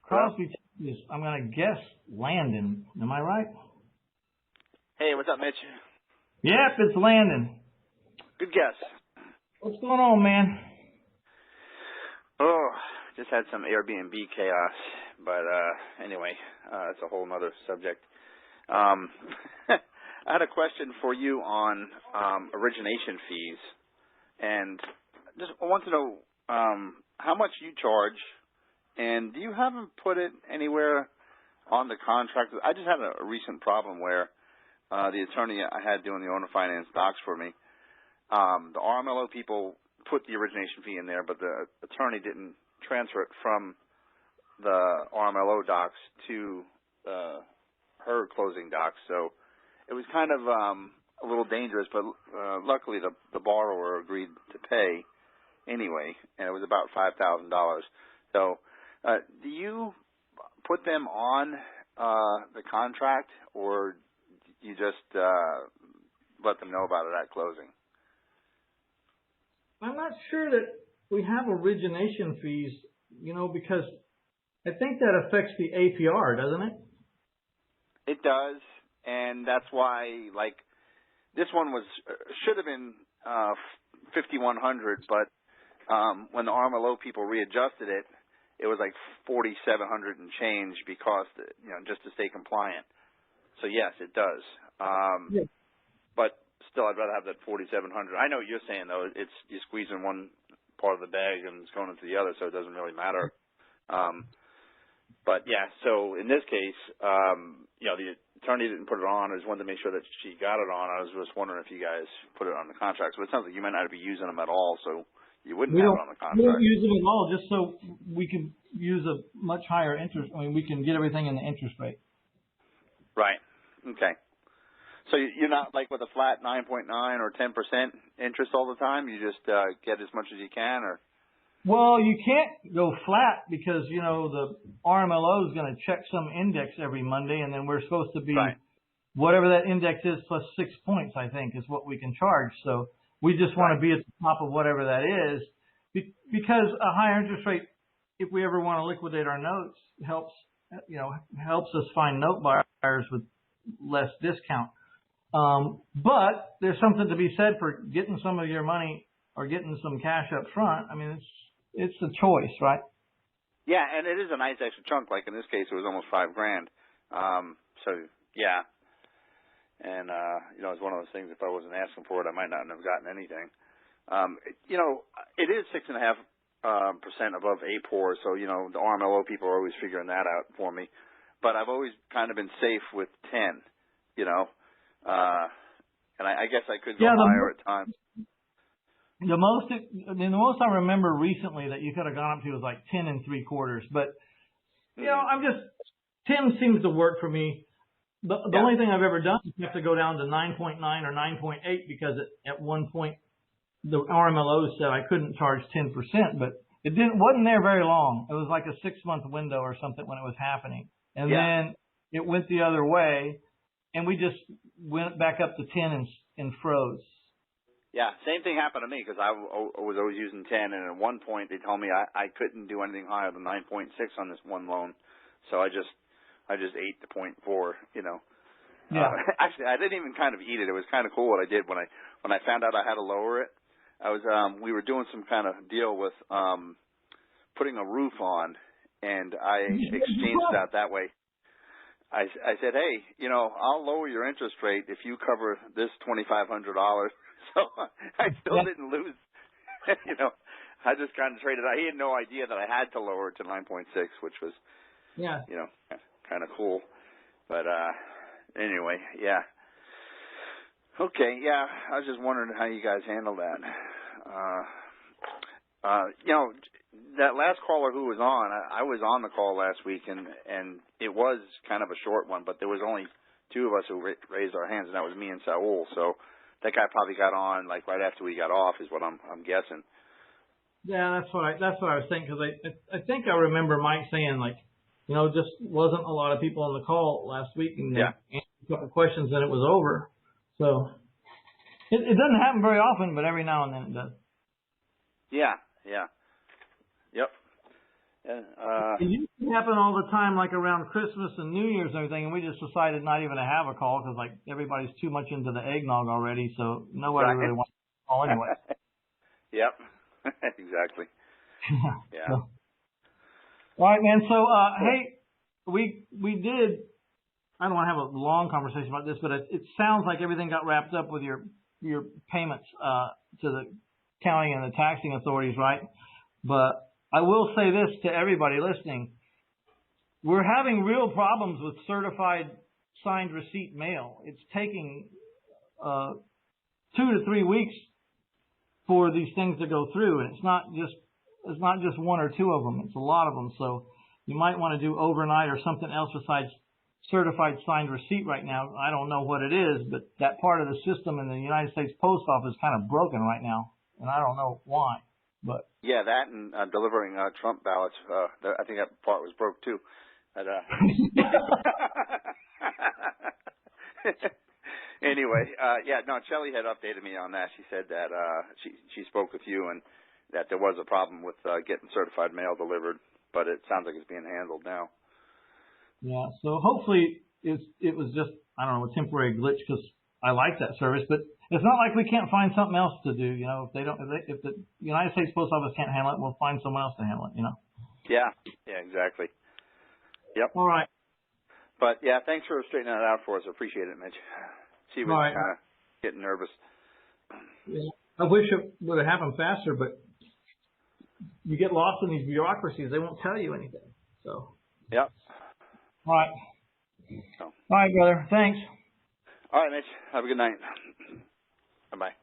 Hello? Crosby is, I'm going to guess, Landon. Am I right? Hey, what's up, Mitch? Yep, it's Landon. Good guess. What's going on, man? Oh, just had some Airbnb chaos, but anyway, that's a whole other subject. I had a question for you on origination fees, and just I want to know how much you charge, and do you have them put it anywhere on the contract? I just had a recent problem where the attorney I had doing the owner finance docs for me, the RMLO people put the origination fee in there, but the attorney didn't transfer it from the RMLO docs to her closing docs. So it was kind of a little dangerous, but luckily the borrower agreed to pay anyway, and it was about $5,000. So do you put them on the contract, or you just let them know about it at closing? I'm not sure that we have origination fees, because I think that affects the APR, doesn't it? It does, and that's why, like, this one should have been 5,100, but when the RMLO people readjusted it, it was like 4,700 and change because, just to stay compliant. So yes, it does. Yeah. But still, I'd rather have that 4,700. I know what you're saying, though. It's you squeeze in one part of the bag and it's going into the other, so it doesn't really matter. But yeah, so in this case, the attorney didn't put it on. I just wanted to make sure that she got it on. I was just wondering if you guys put it on the contract. So it sounds like you might not be using them at all, so you wouldn't have it on the contract. We don't use them at all, just so we can use a much higher interest. I mean, we can get everything in the interest rate. Right. Okay. So you're not like with a flat 9.9 or 10% interest all the time? You just get as much as you can, or? Well, you can't go flat because, the RMLO is going to check some index every Monday, and then we're supposed to be right. Whatever that index is plus 6 points, I think, is what we can charge. So we just want to be at the top of whatever that is, because a higher interest rate, if we ever want to liquidate our notes, helps us find note buyers with less discount. But there's something to be said for getting some of your money or getting some cash up front. I mean, it's a choice, right? Yeah, and it is a nice extra chunk. Like in this case, it was almost $5,000. So yeah, and it's one of those things. If I wasn't asking for it, I might not have gotten anything. It is 6.5% above APOR, so the RMLO people are always figuring that out for me. But I've always kind of been safe with 10. And I guess I could go higher at times. The most I remember recently that you could have gone up to was like 10 3/4. But, 10 seems to work for me. The only thing I've ever done is have to go down to 9.9 or 9.8 because at one point the RMLO said I couldn't charge 10%, but it wasn't there very long. It was like a 6-month window or something when it was happening. And then it went the other way, and we just went back up to 10 and froze. Yeah, same thing happened to me because I was always using 10, and at one point they told me I couldn't do anything higher than 9.6 on this one loan, so I just ate the 0.4. Yeah. Actually, I didn't even kind of eat it. It was kind of cool what I did when I found out I had to lower it. We were doing some kind of deal with putting a roof on, and I exchanged it out that way. I said, hey, I'll lower your interest rate if you cover this $2,500. So I still didn't lose. I just kind of traded. He had no idea that I had to lower it to 9.6, which was, kind of cool. But anyway, yeah. Okay, yeah. I was just wondering how you guys handle that. That last caller who was on, I was on the call last week, and it was kind of a short one, but there was only two of us who raised our hands, and that was me and Saul. So that guy probably got on like right after we got off, is what I'm guessing. Yeah, that's what I was thinking, because I think I remember Mike saying just wasn't a lot of people on the call last week, and answered a couple questions, and it was over. So it doesn't happen very often, but every now and then it does. Yeah. Yep. It used to happen all the time, like around Christmas and New Year's and everything, and we just decided not even to have a call because, like, everybody's too much into the eggnog already, so nobody really wants to call anyway. Yep, exactly. Yeah. So, all right, man. So, hey, we did. I don't want to have a long conversation about this, but it sounds like everything got wrapped up with your payments to the county and the taxing authorities, right? But I will say this to everybody listening. We're having real problems with certified signed receipt mail. It's taking 2 to 3 weeks for these things to go through, and it's not just 1 or 2 of them. It's a lot of them. So you might want to do overnight or something else besides certified signed receipt right now. I don't know what it is, but that part of the system in the United States Post Office is kind of broken right now, and I don't know why. But yeah, that and delivering Trump ballots. I think that part was broke too. But, anyway, yeah, no, Shelley had updated me on that. She said that she spoke with you and that there was a problem with getting certified mail delivered, but it sounds like it's being handled now. Yeah, so hopefully it was just, I don't know, a temporary glitch because I like that service, but it's not like we can't find something else to do. You know, if the United States Post Office can't handle it, we'll find someone else to handle it. You know. Yeah, exactly. Yep. All right. But yeah, thanks for straightening that out for us. I appreciate it, Mitch. She was right. kind of getting nervous. Yeah, I wish it would have happened faster, but you get lost in these bureaucracies; they won't tell you anything. So. Yep. All right. So. All right, brother. Thanks. All right, Mitch. Have a good night. Bye-bye.